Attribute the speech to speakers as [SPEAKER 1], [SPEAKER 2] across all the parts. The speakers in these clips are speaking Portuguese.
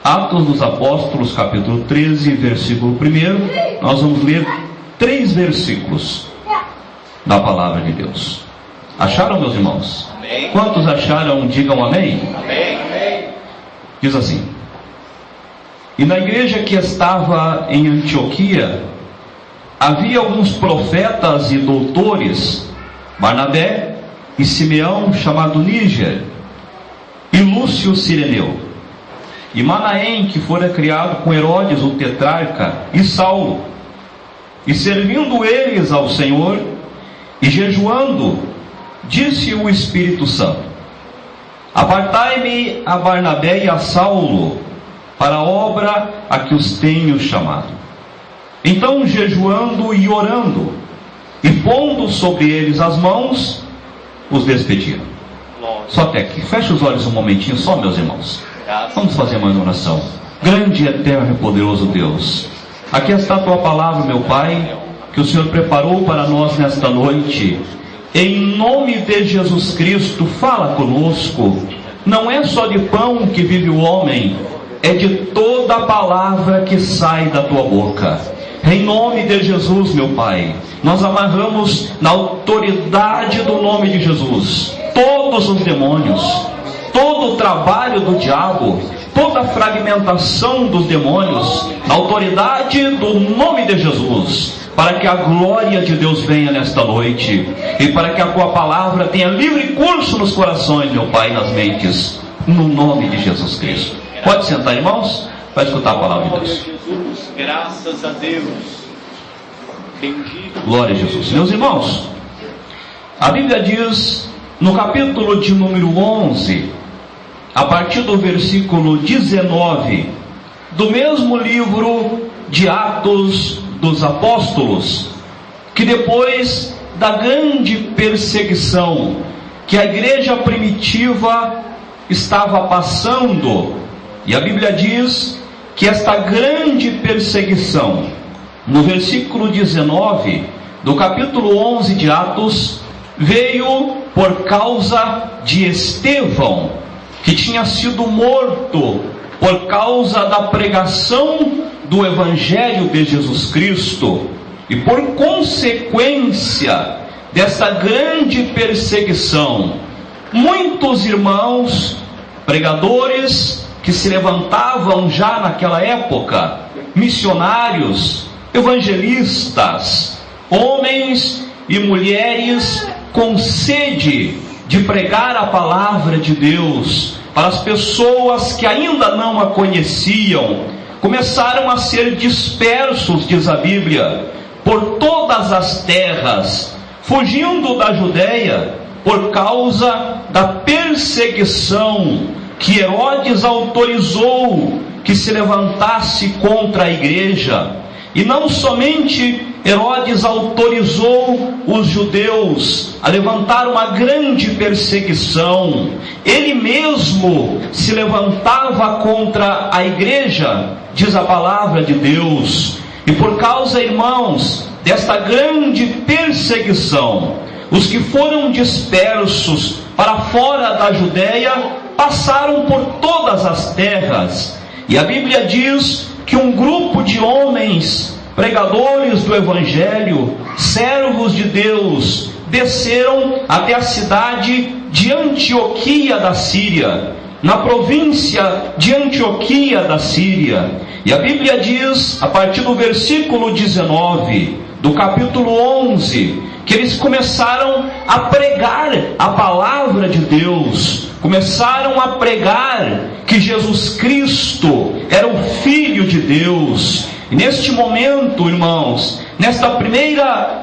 [SPEAKER 1] Atos dos Apóstolos, capítulo 13, versículo 1. Nós vamos ler 3 versículos da palavra de Deus. Acharam, meus irmãos?
[SPEAKER 2] Amém.
[SPEAKER 1] Quantos acharam, digam amém.
[SPEAKER 2] Amém.
[SPEAKER 1] Diz assim: e na igreja que estava em Antioquia havia alguns profetas e doutores, Barnabé e Simeão, chamado Níger, e Lúcio Cireneu, e Manaém, que fora criado com Herodes o tetrarca, e Saulo. E servindo eles ao Senhor e jejuando, disse o Espírito Santo: apartai-me a Barnabé e a Saulo para a obra a que os tenho chamado. Então, jejuando e orando, e pondo sobre eles as mãos, os despediram. Só até aqui. Feche os olhos um momentinho só, meus irmãos. Vamos fazer uma oração. Grande, eterno e poderoso Deus, aqui está a tua palavra, meu Pai, que o Senhor preparou para nós nesta noite. Em nome de Jesus Cristo, fala conosco. Não é só de pão que vive o homem, é de toda a palavra que sai da tua boca. Em nome de Jesus, meu Pai, nós amarramos na autoridade do nome de Jesus todos os demônios, todo o trabalho do diabo, toda a fragmentação dos demônios, na autoridade do nome de Jesus, para que a glória de Deus venha nesta noite, e para que a tua palavra tenha livre curso nos corações, meu Pai, e nas mentes, no nome de Jesus Cristo. Pode sentar, irmãos, para escutar a palavra de Deus.
[SPEAKER 2] Graças a Deus. Bendito.
[SPEAKER 1] Glória a Jesus. Meus irmãos, a Bíblia diz, no capítulo de número 11, a partir do versículo 19, do mesmo livro de Atos dos Apóstolos, que depois da grande perseguição que a igreja primitiva estava passando, e a Bíblia diz que esta grande perseguição, no versículo 19 do capítulo 11 de Atos, veio por causa de Estevão, que tinha sido morto por causa da pregação do Evangelho de Jesus Cristo, e por consequência dessa grande perseguição, muitos irmãos pregadores que se levantavam já naquela época, missionários, evangelistas, homens e mulheres com sede de pregar a palavra de Deus para as pessoas que ainda não a conheciam, começaram a ser dispersos, diz a Bíblia, por todas as terras, fugindo da Judéia por causa da perseguição que Herodes autorizou que se levantasse contra a igreja. E não somente Herodes autorizou os judeus a levantar uma grande perseguição, ele mesmo se levantava contra a igreja, diz a palavra de Deus. E por causa, irmãos, desta grande perseguição, os que foram dispersos para fora da Judéia passaram por todas as terras. E a Bíblia diz que um grupo de homens, pregadores do Evangelho, servos de Deus, desceram até a cidade de Antioquia da Síria, na província de Antioquia da Síria. E a Bíblia diz, a partir do versículo 19, do capítulo 11, que eles começaram a pregar a palavra de Deus, começaram a pregar que Jesus Cristo era o Filho de Deus. E neste momento, irmãos,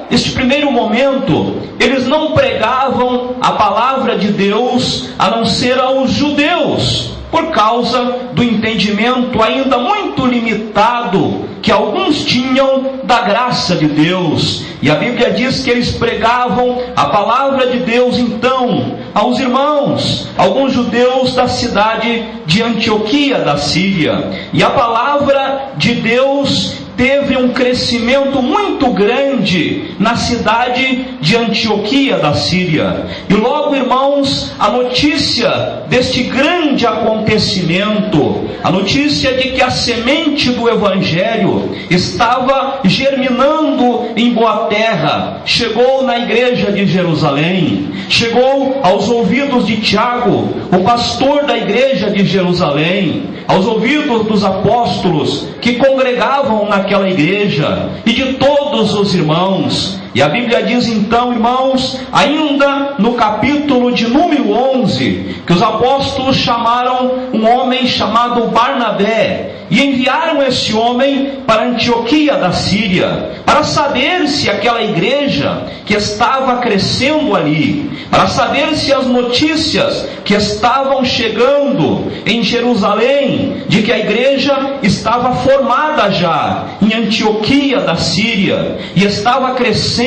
[SPEAKER 1] este primeiro momento, eles não pregavam a palavra de Deus a não ser aos judeus, por causa do entendimento ainda muito limitado que alguns tinham da graça de Deus. E a Bíblia diz que eles pregavam a palavra de Deus então aos irmãos, alguns judeus da cidade de Antioquia da Síria. E a palavra de Deus teve um crescimento muito grande na cidade de Antioquia da Síria. E logo, irmãos, a notícia deste grande acontecimento, a notícia de que a semente do Evangelho estava germinando em boa terra, chegou na igreja de Jerusalém, chegou aos ouvidos de Tiago, o pastor da igreja de Jerusalém, aos ouvidos dos apóstolos que congregavam naquela igreja e de todos os irmãos. E a Bíblia diz então, irmãos, ainda no capítulo de número 11, que os apóstolos chamaram um homem chamado Barnabé e enviaram esse homem para Antioquia da Síria, para saber se aquela igreja que estava crescendo ali, para saber se as notícias que estavam chegando em Jerusalém, de que a igreja estava formada já em Antioquia da Síria e estava crescendo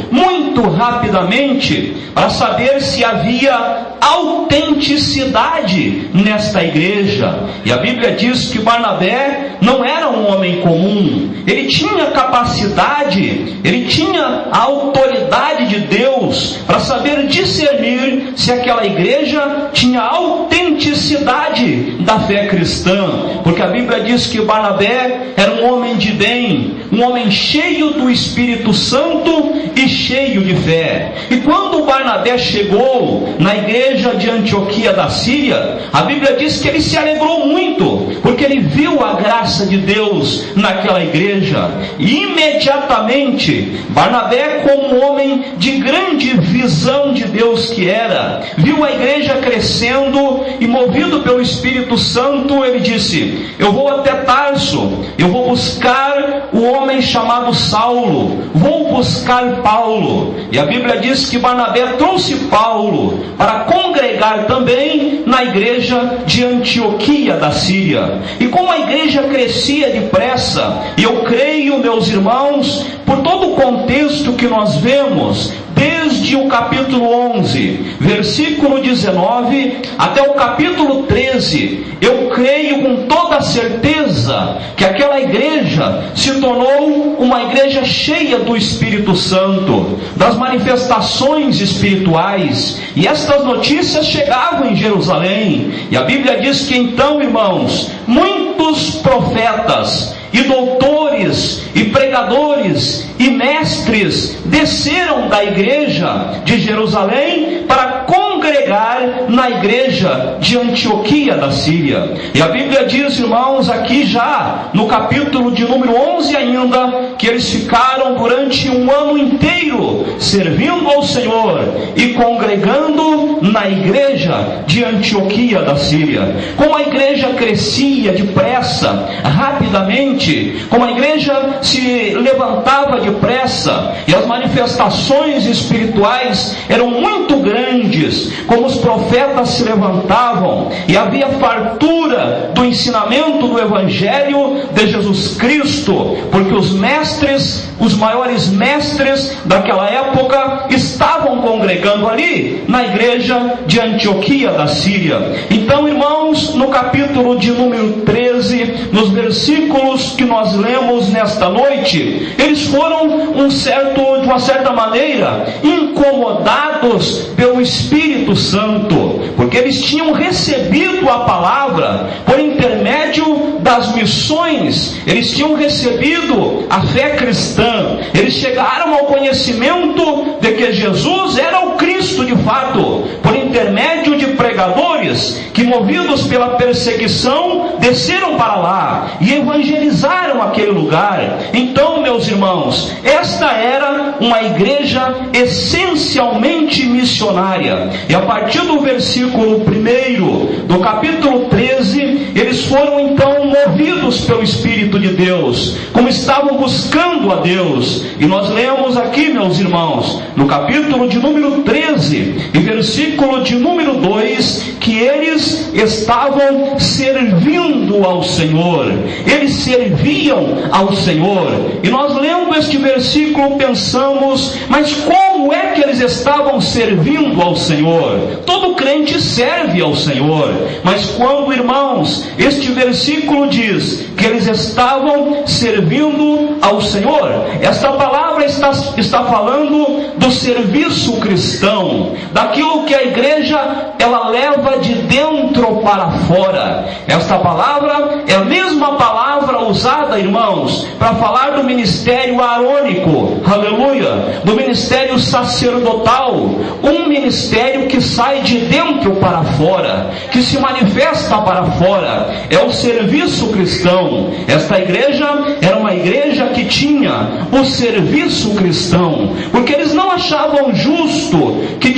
[SPEAKER 1] muito rapidamente, para saber se havia autenticidade nesta igreja. E a Bíblia diz que Barnabé não era um homem comum, ele tinha capacidade, ele tinha a autoridade de Deus para saber discernir se aquela igreja tinha autenticidade da fé cristã, porque a Bíblia diz que Barnabé era um homem de bem, um homem cheio do Espírito Santo e cheio de fé. E quando Barnabé chegou na igreja de Antioquia da Síria, a Bíblia diz que ele se alegrou muito, porque ele viu a graça de Deus naquela igreja. E imediatamente Barnabé, como um homem de grande visão de Deus que era, viu a igreja crescendo e, movido pelo Espírito Santo, ele disse: eu vou até Tarso, eu vou buscar o homem chamado Saulo, vou buscar Paulo. E a Bíblia diz que Barnabé trouxe Paulo para congregar também na igreja de Antioquia da Síria. E como a igreja crescia depressa, e eu creio, meus irmãos, por todo o contexto que nós vemos, desde o capítulo 11, versículo 19, até o capítulo 13, eu creio com toda certeza que aquela igreja se tornou uma igreja cheia do Espírito Santo, das manifestações espirituais, e estas notícias chegavam em Jerusalém. E a Bíblia diz que então, irmãos, muitos profetas e doutores e pregadores e mestres desceram da igreja de Jerusalém para congregar na igreja de Antioquia da Síria. E a Bíblia diz, irmãos, aqui já no capítulo de número 11 ainda, que eles ficaram durante um ano inteiro servindo ao Senhor e congregando na igreja de Antioquia da Síria. Como a igreja crescia depressa, rapidamente, como a igreja se levantava depressa e as manifestações espirituais eram muito grandes, como os profetas se levantavam e havia fartura do ensinamento do Evangelho de Jesus Cristo, porque os mestres, os maiores mestres daquela época estavam congregando ali na igreja de Antioquia da Síria. Então, irmãos, no capítulo de número 13, nos versículos que nós lemos nesta noite, eles foram de uma certa maneira incomodados pelo Espírito Santo, porque eles tinham recebido a palavra por intermédio das missões, eles tinham recebido a fé cristã, eles chegaram ao conhecimento de que Jesus era o Cristo de fato, por intermédio de pregadores que, movidos pela perseguição, desceram para lá e evangelizaram aquele lugar. Então, meus irmãos, esta era uma igreja essencialmente missionária. E a partir do versículo 1 do capítulo 13, eles foram então movidos pelo Espírito de Deus, como estavam buscando a Deus. E nós lemos aqui, meus irmãos, no capítulo de número 13 e versículo de número 2, que eles estavam servindo ao Senhor, eles serviam ao Senhor. E nós lendo este versículo pensamos, mas como é que eles estavam servindo ao Senhor? Todo crente serve ao Senhor, mas quando, irmãos, este versículo diz eles que eles estavam servindo ao Senhor. Esta palavra está falando do serviço cristão, daquilo que a igreja ela leva de dentro para fora. Esta palavra é a mesma palavra usada, irmãos, para falar do ministério arônico, aleluia, do ministério sacerdotal, um ministério que sai de dentro para fora, que se manifesta para fora, é o serviço cristão. Esta igreja era uma igreja que tinha o serviço cristão, porque eles não achavam justo que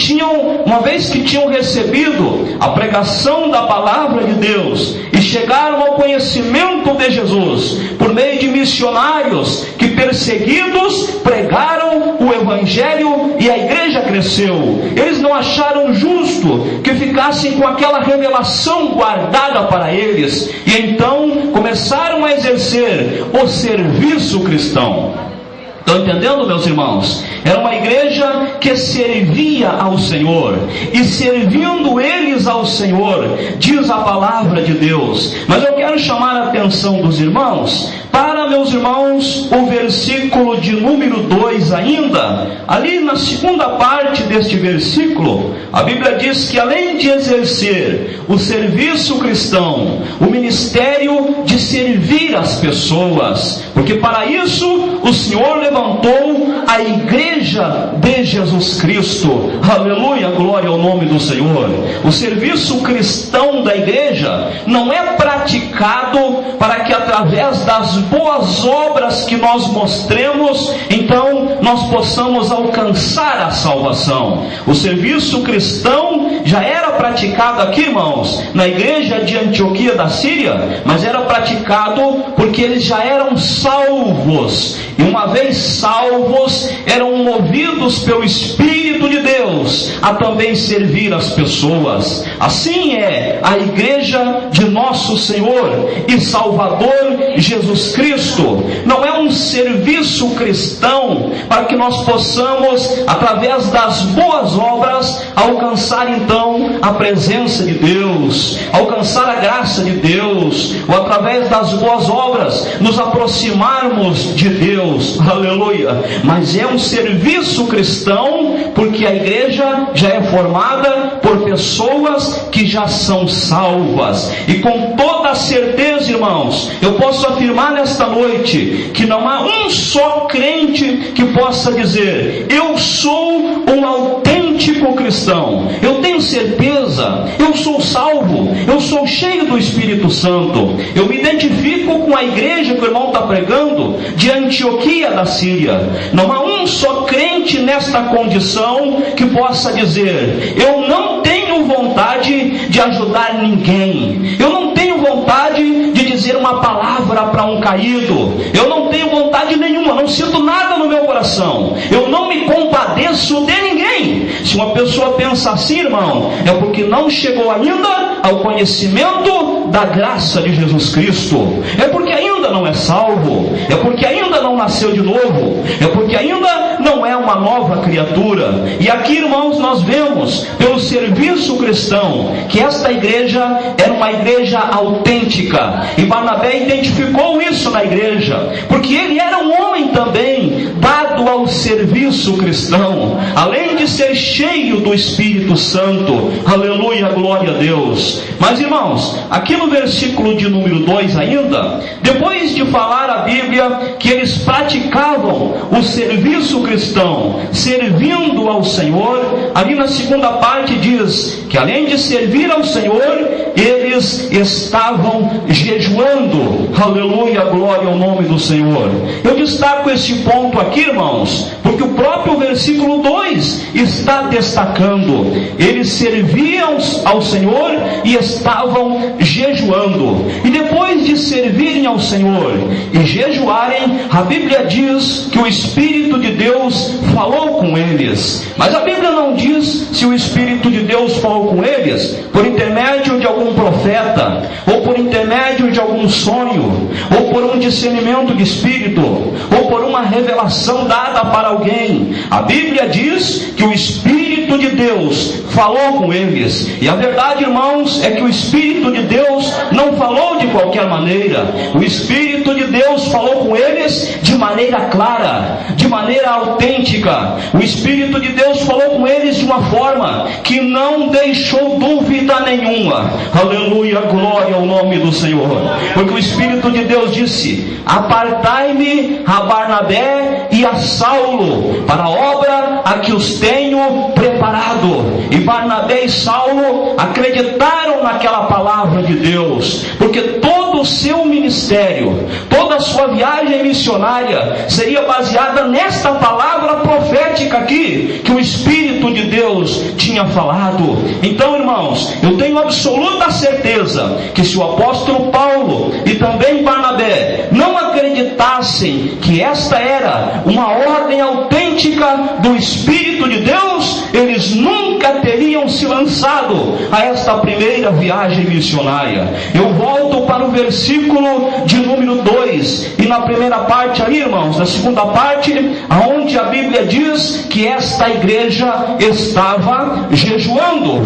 [SPEAKER 1] uma vez que tinham recebido a pregação da palavra de Deus e chegaram ao conhecimento de Jesus por meio de missionários que, perseguidos, pregaram o evangelho e a igreja cresceu. Eles não acharam justo que ficassem com aquela revelação guardada para eles, e então começaram a exercer o serviço cristão. Estão entendendo, meus irmãos? Era uma igreja que servia ao Senhor, e servindo eles ao Senhor, diz a palavra de Deus. Mas eu quero chamar a atenção dos irmãos para, meus irmãos, o versículo de número 2 ainda. Ali na segunda parte deste versículo, a Bíblia diz que além de exercer o serviço cristão, o ministério de servir as pessoas, porque para isso o Senhor levantou a igreja de Jesus Cristo, aleluia, glória ao nome do Senhor. O serviço cristão da igreja não é praticado para que através das boas obras que nós mostremos, então nós possamos alcançar a salvação. O serviço cristão já era praticado aqui, irmãos, na igreja de Antioquia da Síria, mas era praticado porque eles já eram salvos, e uma vez salvos, eram movidos pelo Espírito de Deus a também servir as pessoas. Assim é a igreja de nosso Senhor e Salvador Jesus Cristo. Não é um serviço cristão para que nós possamos, através das boas obras, alcançar então a presença de Deus, alcançar a graça de Deus, ou através das boas obras nos aproximarmos de Deus, aleluia. Mas é um serviço cristão porque a igreja já é formada por pessoas que já são salvas, e com toda certeza, irmãos, eu posso afirmar nesta noite que não há um só crente que possa dizer: eu sou um autêntico cristão, eu tenho certeza, eu sou salvo, eu sou cheio do Espírito Santo, eu me identifico com a igreja que o irmão está pregando de Antioquia da Síria. Não há um só crente nesta condição que possa dizer: eu não tenho vontade de ajudar ninguém, eu não tenho vontade de dizer uma palavra para um caído, eu não tenho vontade nenhuma, não sinto nada no meu coração, eu não me compadeço de ninguém. Se uma pessoa pensa assim, irmão, é porque não chegou ainda ao conhecimento da graça de Jesus Cristo, é porque ainda não é salvo, é porque ainda não nasceu de novo, é porque ainda não é uma nova criatura. E aqui, irmãos, nós vemos pelo serviço cristão que esta igreja era uma igreja autêntica, e Barnabé identificou isso na igreja, porque ele era um homem também dado ao serviço cristão, além de ser cheio do Espírito Santo, aleluia, glória a Deus. Mas, irmãos, aqui no versículo de número 2 ainda, depois de falar a Bíblia que eles praticavam o serviço cristão, servindo ao Senhor, ali na segunda parte diz que além de servir ao Senhor, eles estavam jejuando, aleluia, glória ao nome do Senhor. Eu destaco esse ponto aqui, irmãos, porque o próprio versículo 2 está destacando: eles serviam ao Senhor e estavam jejuando. E depois de servirem ao Senhor e jejuarem, a Bíblia diz que o Espírito de Deus falou com eles. Mas a Bíblia não diz se o Espírito de Deus falou com eles por intermédio de algum profeta, ou por intermédio de algum sonho, ou por um discernimento de espírito, ou por uma revelação dada para alguém. A Bíblia diz que o Espírito Espírito de Deus falou com eles. E a verdade, irmãos, é que o Espírito de Deus não falou de qualquer maneira. O Espírito de Deus falou com eles de maneira clara, de maneira autêntica. O Espírito de Deus falou com eles de uma forma que não deixou dúvida nenhuma. Aleluia, glória ao nome do Senhor. Porque o Espírito de Deus disse: apartai-me a Barnabé e a Saulo para a obra a que os tenho preparado. E Barnabé e Saulo acreditaram naquela palavra de Deus, porque todo o seu ministério, toda a sua viagem missionária seria baseada nesta palavra profética aqui, que o Espírito de Deus tinha falado. Então, irmãos, eu tenho absoluta certeza que se o apóstolo Paulo e também Barnabé não acreditassem que esta era uma ordem autêntica do Espírito de Deus, eles nunca teriam se lançado a esta primeira viagem missionária. Eu volto para o versículo de número 2, e na primeira parte aí, irmãos, na segunda parte, aonde a Bíblia diz que esta igreja estava jejuando.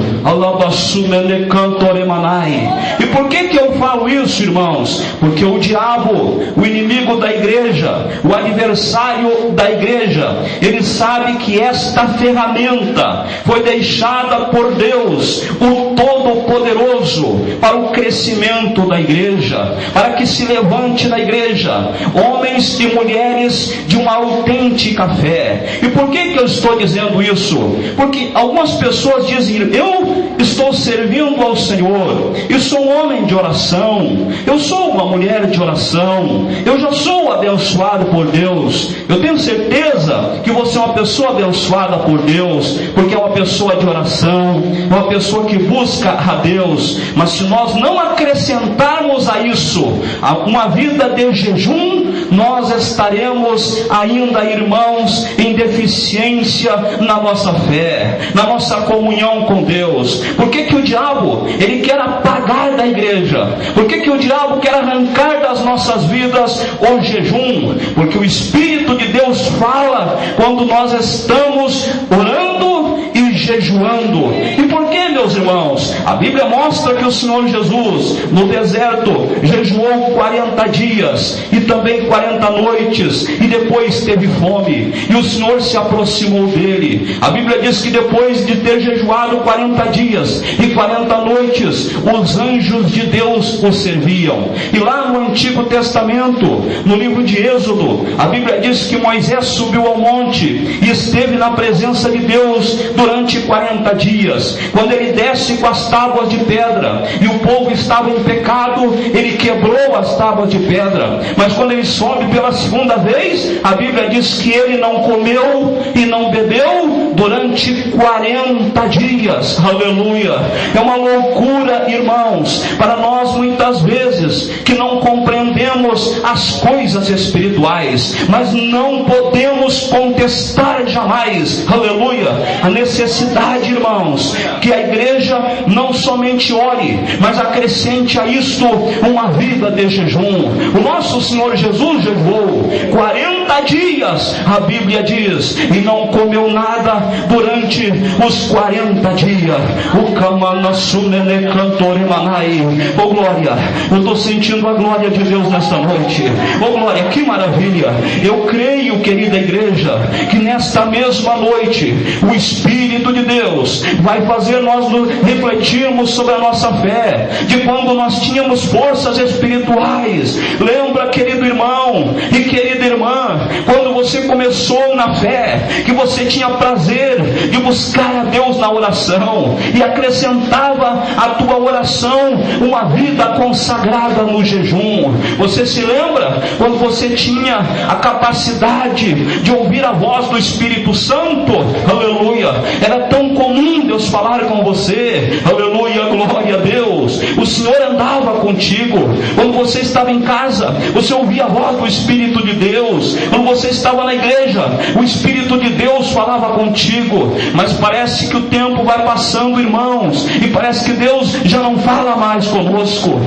[SPEAKER 1] E por que eu falo isso, irmãos? Porque o diabo, o inimigo da igreja, o adversário da igreja, ele sabe que esta ferramenta foi deixada por Deus, o Todo-Poderoso, para o crescimento da igreja, para que se levante na igreja homens e mulheres de uma autêntica fé. E por que eu estou dizendo isso? Porque algumas pessoas dizem: eu estou servindo ao Senhor, eu sou um homem de oração, eu sou uma mulher de oração, eu já sou abençoado por Deus. Eu tenho certeza que você é uma pessoa abençoada por Deus, porque é uma pessoa de oração, é uma pessoa que busca a Deus. Mas se nós não acrescentarmos a isso uma vida de jejum, nós estaremos ainda, irmãos, em deficiência na nossa fé, na nossa comunhão com Deus. Por que o diabo, ele quer apagar da igreja? Por que o diabo quer arrancar das nossas vidas o jejum? Porque o Espírito de Deus fala quando nós estamos orando e jejuando. E por que, meus irmãos? A Bíblia mostra que o Senhor Jesus no deserto jejuou 40 dias e também 40 noites, e depois teve fome, e o Senhor se aproximou dele. A Bíblia diz que depois de ter jejuado 40 dias e 40 noites, os anjos de Deus o serviam. E lá no Antigo Testamento, no livro de Êxodo, a Bíblia diz que Moisés subiu ao monte e esteve na presença de Deus durante 40 dias. Quando ele desce com as tábuas de pedra e o povo estava em pecado, ele quebrou as tábuas de pedra. Mas quando ele sobe pela segunda vez, a Bíblia diz que ele não comeu e não bebeu durante 40 dias. Aleluia! É uma loucura, irmãos, para nós muitas vezes que não compreendemos as coisas espirituais, mas não podemos contestar jamais, aleluia, a necessidade, irmãos, que a igreja não somente ore, mas acrescente a isto uma vida de jejum. O nosso Senhor Jesus jejuou 40 dias, a Bíblia diz, e não comeu nada durante os 40 dias. O Kamanasumene Cantoremanai. Oh glória, eu estou sentindo a glória de Deus nesta noite. Oh glória, que maravilha. Eu creio, querida igreja, que nesta mesma noite o Espírito de Deus vai fazer nós refletirmos sobre a nossa fé, de quando nós tínhamos forças espirituais. Lembra, querido irmão e querida irmã, quando você começou na fé, que você tinha prazer de buscar a Deus na oração, e acrescentava à tua oração uma vida consagrada no jejum. Você se lembra quando você tinha a capacidade de ouvir a voz do Espírito Santo? Aleluia! Era tão comum Deus falar com você. Aleluia, glória a Deus. Deus. O Senhor andava contigo. Quando você estava em casa, você ouvia a voz do Espírito de Deus. Quando você estava na igreja, o Espírito de Deus falava contigo. Mas parece que o tempo vai passando, irmãos, e parece que Deus já não fala mais conosco.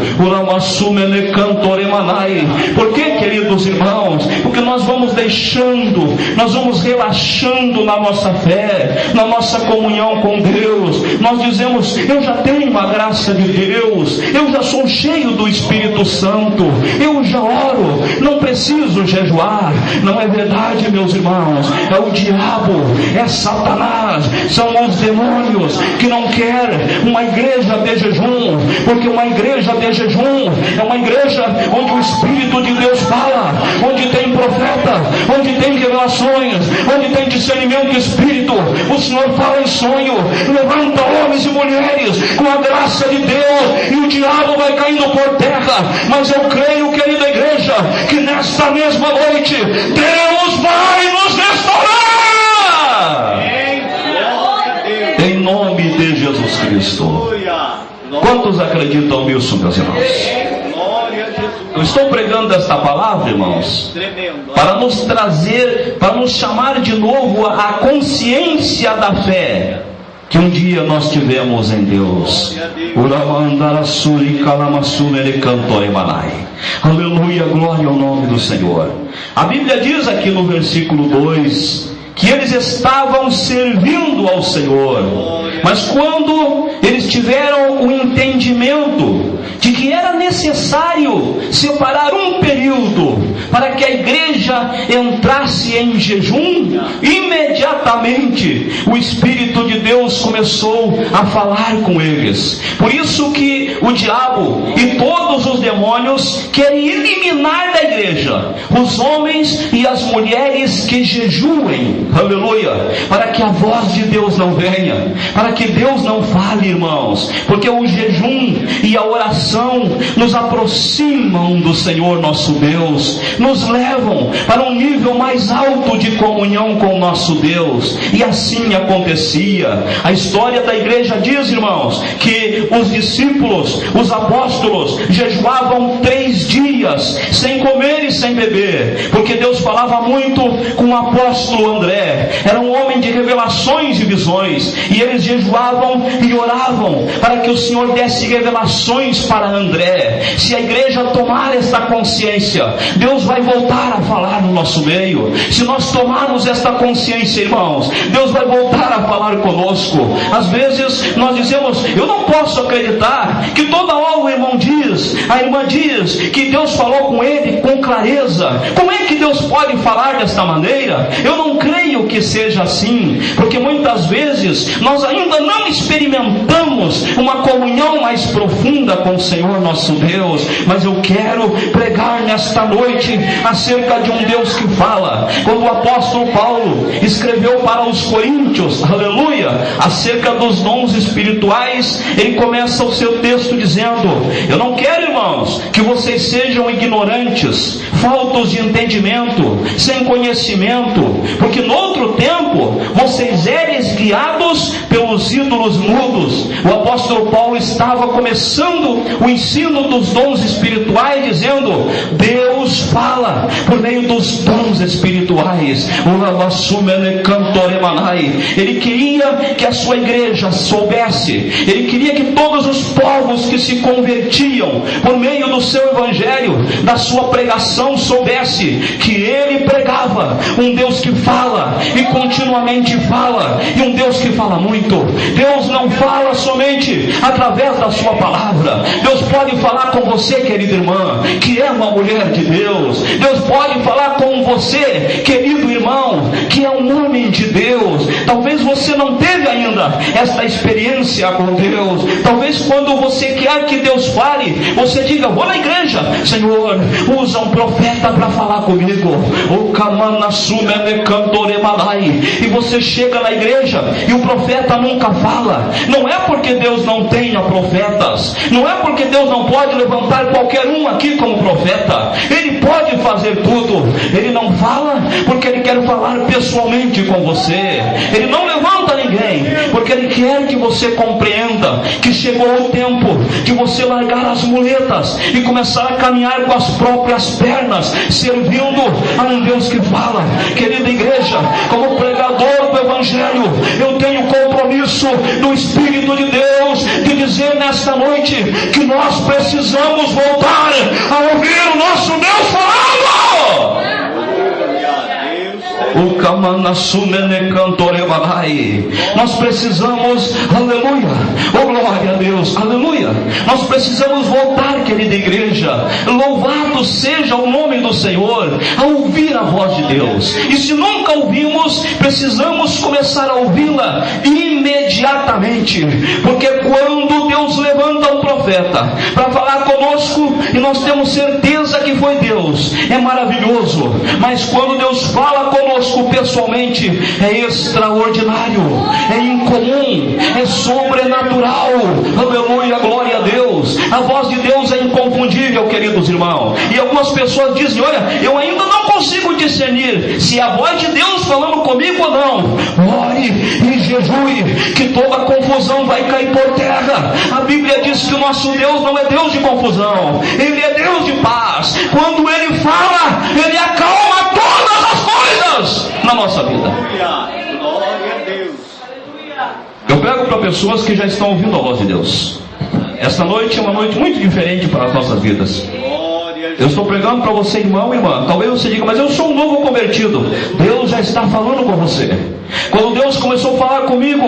[SPEAKER 1] Por que, queridos irmãos? Porque nós vamos deixando, nós vamos relaxando na nossa fé, na nossa comunhão com Deus. Nós dizemos: eu já tenho a graça de Deus, eu já sou cheio do Espírito Santo, eu já oro, não preciso jejuar. Não é verdade, meus irmãos. É o diabo, é Satanás, são os demônios que não querem uma igreja de jejum, porque uma igreja de jejum é uma igreja onde o Espírito de Deus fala, onde tem profeta, onde tem revelações, onde tem discernimento do Espírito. O Senhor fala em sonho, levanta homens e mulheres com a graça de Deus, e o diabo vai caindo por terra. Mas eu creio, querida igreja, que nesta mesma noite Deus vai nos restaurar, em nome de Jesus Cristo. Quantos acreditam nisso, meus irmãos? Eu estou pregando esta palavra, irmãos, para nos trazer, para nos chamar de novo à consciência da fé que um dia nós tivemos em Deus. Aleluia, glória ao nome do Senhor. A Bíblia diz aqui no versículo 2 que eles estavam servindo ao Senhor, mas quando eles tiveram o entendimento de que era necessário separar um período para que a igreja entrasse em jejum, imediatamente o Espírito de Deus começou a falar com eles. Por isso que o diabo e todos os demônios querem eliminar da igreja os homens e as mulheres que jejuem, aleluia, para que a voz de Deus não venha, para que Deus não fale, irmãos, porque o jejum e a oração nos aproximam do Senhor nosso Deus, nos levam para um nível mais alto de comunhão com o nosso Deus. E assim acontecia. A história da igreja diz, irmãos, que os discípulos, os apóstolos, jejuavam 3 dias sem comer e sem beber, porque Deus falava muito com o apóstolo André. Era um homem de revelações e visões, e eles jejuavam e oravam para que o Senhor desse revelações para André. Se a igreja tomar esta consciência, Deus vai voltar a falar no nosso meio. Se nós tomarmos esta consciência, irmãos, Deus vai voltar a falar conosco. Às vezes nós dizemos: eu não posso acreditar que toda hora o irmão diz, a irmã diz que Deus falou com ele com clareza. Como é que Deus pode falar desta maneira? Eu não creio que seja assim, porque muitas vezes nós ainda não experimentamos uma comunhão mais profunda com o Senhor nosso Deus. Mas eu quero pregar nesta noite acerca de um Deus que fala. Quando o apóstolo Paulo escreveu para os coríntios, aleluia, acerca dos dons espirituais, ele começa o seu texto dizendo: eu não quero, irmãos, que vocês sejam ignorantes, faltos de entendimento, sem conhecimento, porque no outro tempo vocês eres guiados pelos ídolos mudos. O apóstolo Paulo estava começando o ensino dos dons espirituais, dizendo: Deus fala por meio dos dons espirituais. Ele queria que a sua igreja soubesse, ele queria que todos os povos que se convertiam por meio do seu evangelho, da sua pregação, soubesse que ele pregava um Deus que fala e continuamente fala, e um Deus que fala muito. Deus não fala somente através da sua palavra. Deus pode falar com você, querida irmã, que é uma mulher de Deus. Deus pode falar com você, querido irmão, que é um homem de Deus. Talvez você não teve ainda esta experiência com Deus. Talvez quando você quer que Deus fale, você diga: vou na igreja, Senhor, usa um profeta para falar comigo. E você chega na igreja e o profeta nunca fala. Não é porque Deus não tenha profetas, não é porque Deus não pode levantar qualquer um aqui como profeta. Ele pode fazer tudo. Ele não fala porque ele quer falar pessoalmente com você. Ele não levanta afronta ninguém, porque Ele quer que você compreenda que chegou o tempo de você largar as muletas e começar a caminhar com as próprias pernas, servindo a um Deus que fala. Querida igreja, como pregador do Evangelho, eu tenho compromisso do Espírito de Deus de dizer nesta noite que nós precisamos voltar a ouvir o nosso Deus falando. O Kamanasumene Cantorebalai. Nós precisamos, aleluia, oh glória a Deus, aleluia. Nós precisamos voltar, querida igreja, louvado seja o nome do Senhor, a ouvir a voz de Deus. E se nunca ouvimos, precisamos começar a ouvi-la imediatamente, porque quando Deus levanta um profeta para falar conosco, e nós temos certeza que foi Deus, é maravilhoso. Mas quando Deus fala conosco pessoalmente, é extraordinário, é incomum, é sobrenatural. Aleluia, glória a Deus. A voz de Deus é inconfundível, queridos irmãos. E algumas pessoas dizem: olha, eu ainda não consigo discernir se é a voz de Deus falando comigo ou não. Ore e jejue, que toda confusão vai cair por terra. A Bíblia diz que o nosso Deus não é Deus de confusão, Ele é Deus de paz. Quando Ele fala, Ele acalma todas as coisas na nossa vida. Eu prego para pessoas que já estão ouvindo a voz de Deus. Esta noite é uma noite muito diferente para as nossas vidas. Eu estou pregando para você, irmão e irmã. Talvez você diga: mas eu sou um novo convertido. Deus já está falando com você. Quando Deus começou a falar comigo,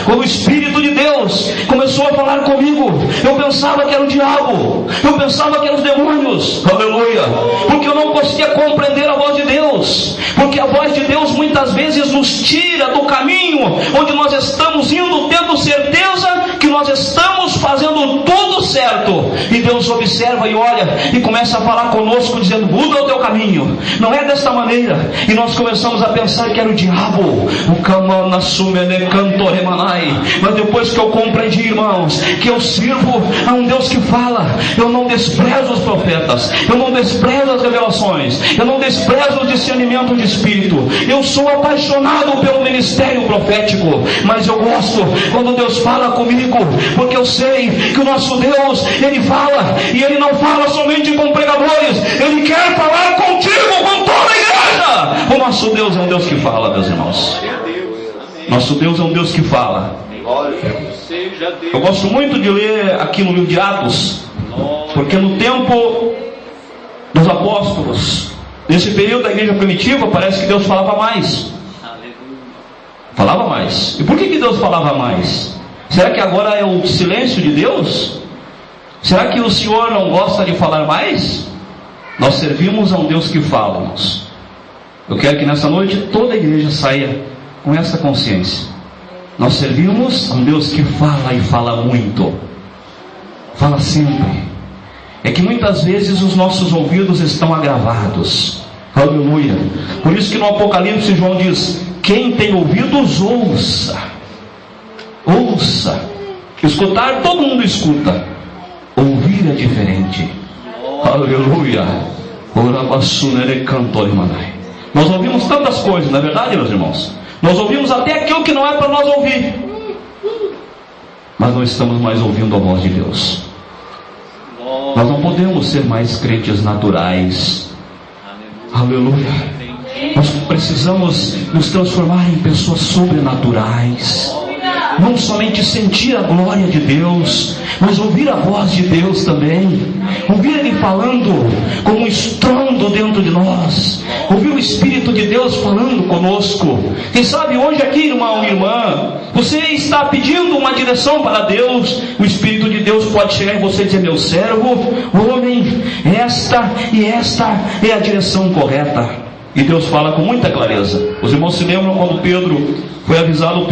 [SPEAKER 1] quando o Espírito de Deus começou a falar comigo, eu pensava que era o diabo, eu pensava que eram os demônios, aleluia, porque eu não conseguia compreender a voz de Deus, porque a voz de Deus muitas vezes nos tira do caminho onde nós estamos indo, tendo certeza que nós estamos fazendo tudo certo, e Deus observa e olha e começa a falar conosco dizendo: muda o teu caminho, não é desta maneira. E nós começamos a pensar que era o diabo, o Kamanasumene Cantoremanai. Mas depois que eu compreendi, irmãos, que eu sirvo a um Deus que fala, eu não desprezo os profetas, eu não desprezo as revelações, eu não desprezo o discernimento de espírito. Eu sou apaixonado pelo ministério profético, mas eu gosto quando Deus fala comigo, porque eu sei que o nosso Deus, Ele fala, e Ele não fala somente com pregadores, Ele quer falar contigo, com toda a igreja. O nosso Deus é um Deus que fala, meus irmãos. Nosso Deus é um Deus que fala. Eu gosto muito de ler aqui no livro de Atos, porque no tempo dos apóstolos, nesse período da igreja primitiva, parece que Deus falava mais. Falava mais. E por que Deus falava mais? Será que agora é o silêncio de Deus? Será que o Senhor não gosta de falar mais? Nós servimos a um Deus que fala, irmãos. Eu quero que nessa noite toda a igreja saia com essa consciência. Nós servimos a um Deus que fala, e fala muito, fala sempre. É que muitas vezes os nossos ouvidos estão agravados, aleluia. Por isso que no Apocalipse João diz: quem tem ouvidos, ouça. Ouça. Escutar, todo mundo escuta. Ouvir é diferente. Aleluia. Nós ouvimos tantas coisas, não é verdade, meus irmãos? Nós ouvimos até aquilo que não é para nós ouvir, mas não estamos mais ouvindo a voz de Deus. Nós não podemos ser mais crentes naturais. Aleluia. Nós precisamos nos transformar em pessoas sobrenaturais. Não somente sentir a glória de Deus, mas ouvir a voz de Deus também. Ouvir Ele falando como um estrondo dentro de nós. Ouvir o Espírito de Deus falando conosco. Quem sabe hoje aqui, irmão e irmã, você está pedindo uma direção para Deus. O Espírito de Deus pode chegar em você e dizer: meu servo, homem, esta é a direção correta. E Deus fala com muita clareza. Os irmãos se lembram quando Pedro foi avisado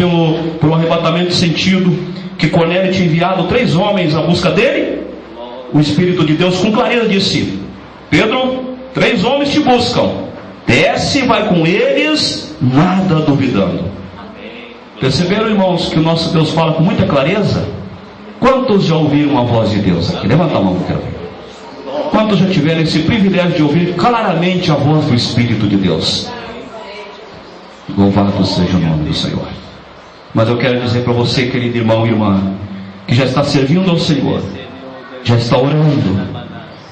[SPEAKER 1] por um arrebatamento de sentido, que Cornélio tinha enviado 3 homens à busca dele? O Espírito de Deus com clareza disse: Pedro, 3 homens te buscam, desce e vai com eles, nada duvidando. Perceberam, irmãos, que o nosso Deus fala com muita clareza? Quantos já ouviram a voz de Deus aqui? Levanta a mão, quero ver. Quantos já tiveram esse privilégio de ouvir claramente a voz do Espírito de Deus? Louvado seja o nome do Senhor. Mas eu quero dizer para você, querido irmão e irmã, que já está servindo ao Senhor, já está orando,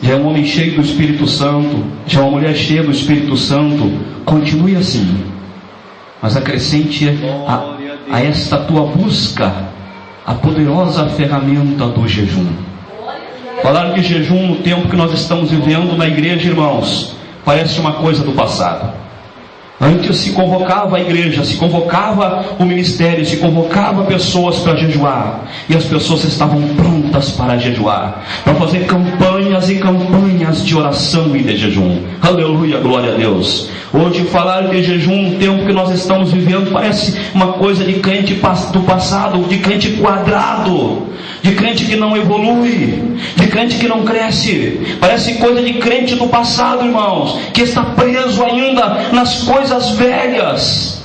[SPEAKER 1] já é um homem cheio do Espírito Santo, já é uma mulher cheia do Espírito Santo, continue assim, mas acrescente a esta tua busca a poderosa ferramenta do jejum. Falar de jejum no tempo que nós estamos vivendo na igreja, irmãos, parece uma coisa do passado. Antes se convocava a igreja, se convocava o ministério, se convocava pessoas para jejuar, e as pessoas estavam prontas para jejuar, para fazer campanhas e campanhas de oração e de jejum. Aleluia, glória a Deus. Hoje falar de jejum no tempo que nós estamos vivendo parece uma coisa de crente do passado, de crente quadrado, de crente que não evolui, de crente que não cresce. Parece coisa de crente do passado, irmãos, que está preso ainda nas coisas velhas.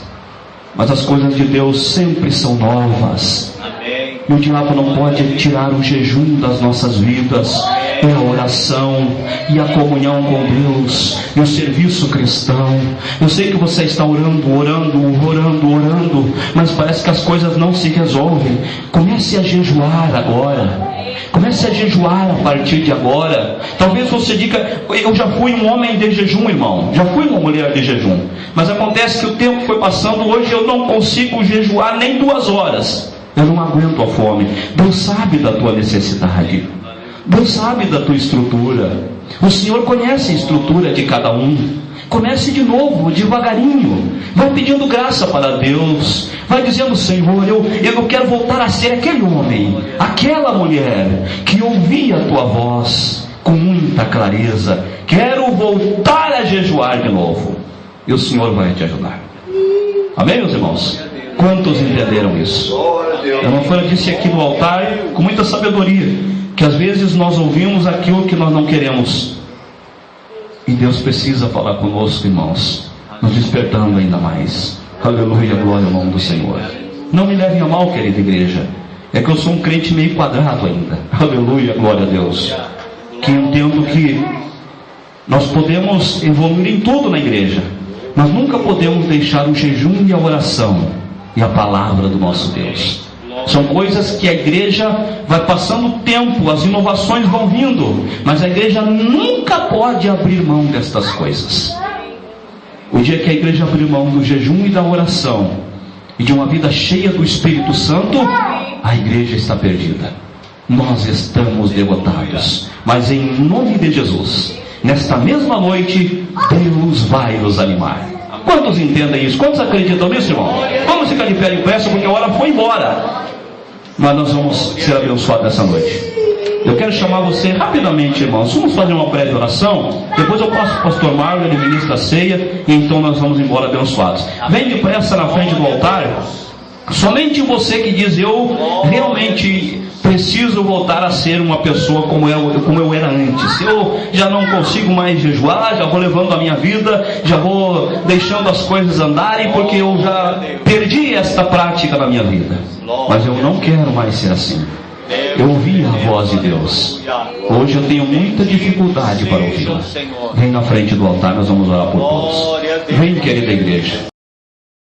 [SPEAKER 1] Mas as coisas de Deus sempre são novas. Amém. E o diabo não pode tirar o jejum das nossas vidas. É a oração e a comunhão com Deus e o serviço cristão. Eu sei que você está orando, mas parece que as coisas não se resolvem. Comece a jejuar agora. Comece a jejuar a partir de agora. Talvez você diga: eu já fui um homem de jejum, irmão, já fui uma mulher de jejum, mas acontece que o tempo foi passando. Hoje eu não consigo jejuar nem 2 horas. Eu não aguento a fome. Deus sabe da tua necessidade, Deus sabe da tua estrutura. O Senhor conhece a estrutura de cada um. Comece de novo, devagarinho. Vai pedindo graça para Deus. Vai dizendo: Senhor, eu quero voltar a ser aquele homem, aquela mulher que ouvia a tua voz com muita clareza. Quero voltar a jejuar de novo. E o Senhor vai te ajudar. Amém, meus irmãos? Quantos entenderam isso? A irmã Fana disse aqui no altar com muita sabedoria que às vezes nós ouvimos aquilo que nós não queremos, e Deus precisa falar conosco, irmãos, nos despertando ainda mais. Aleluia, glória ao nome do Senhor. Não me levem a mal, querida igreja, é que eu sou um crente meio quadrado ainda. Aleluia, glória a Deus, que entendo que nós podemos evoluir em tudo na igreja, mas nunca podemos deixar o jejum e a oração e a palavra do nosso Deus. São coisas que a igreja vai passando o tempo, as inovações vão vindo, mas a igreja nunca pode abrir mão destas coisas. O dia que a igreja abrir mão do jejum e da oração e de uma vida cheia do Espírito Santo, a igreja está perdida. Nós estamos derrotados. Mas em nome de Jesus, nesta mesma noite, Deus vai nos animar. Quantos entendem isso? Quantos acreditam nisso, irmão? Vamos ficar de pé em pressa, porque a hora foi embora. Mas nós vamos ser abençoados nessa noite. Eu quero chamar você rapidamente, irmãos. Vamos fazer uma breve oração. Depois eu passo para o pastor Marlon, ele ministra a ceia, e então nós vamos embora abençoados. Vem depressa na frente do altar. Somente você que diz: eu realmente preciso voltar a ser uma pessoa como eu era antes. Eu já não consigo mais jejuar, já vou levando a minha vida, já vou deixando as coisas andarem, porque eu já perdi esta prática na minha vida. Mas eu não quero mais ser assim. Eu ouvi a voz de Deus. Hoje eu tenho muita dificuldade para ouvi-la. Vem na frente do altar, nós vamos orar por todos. Vem, querida igreja.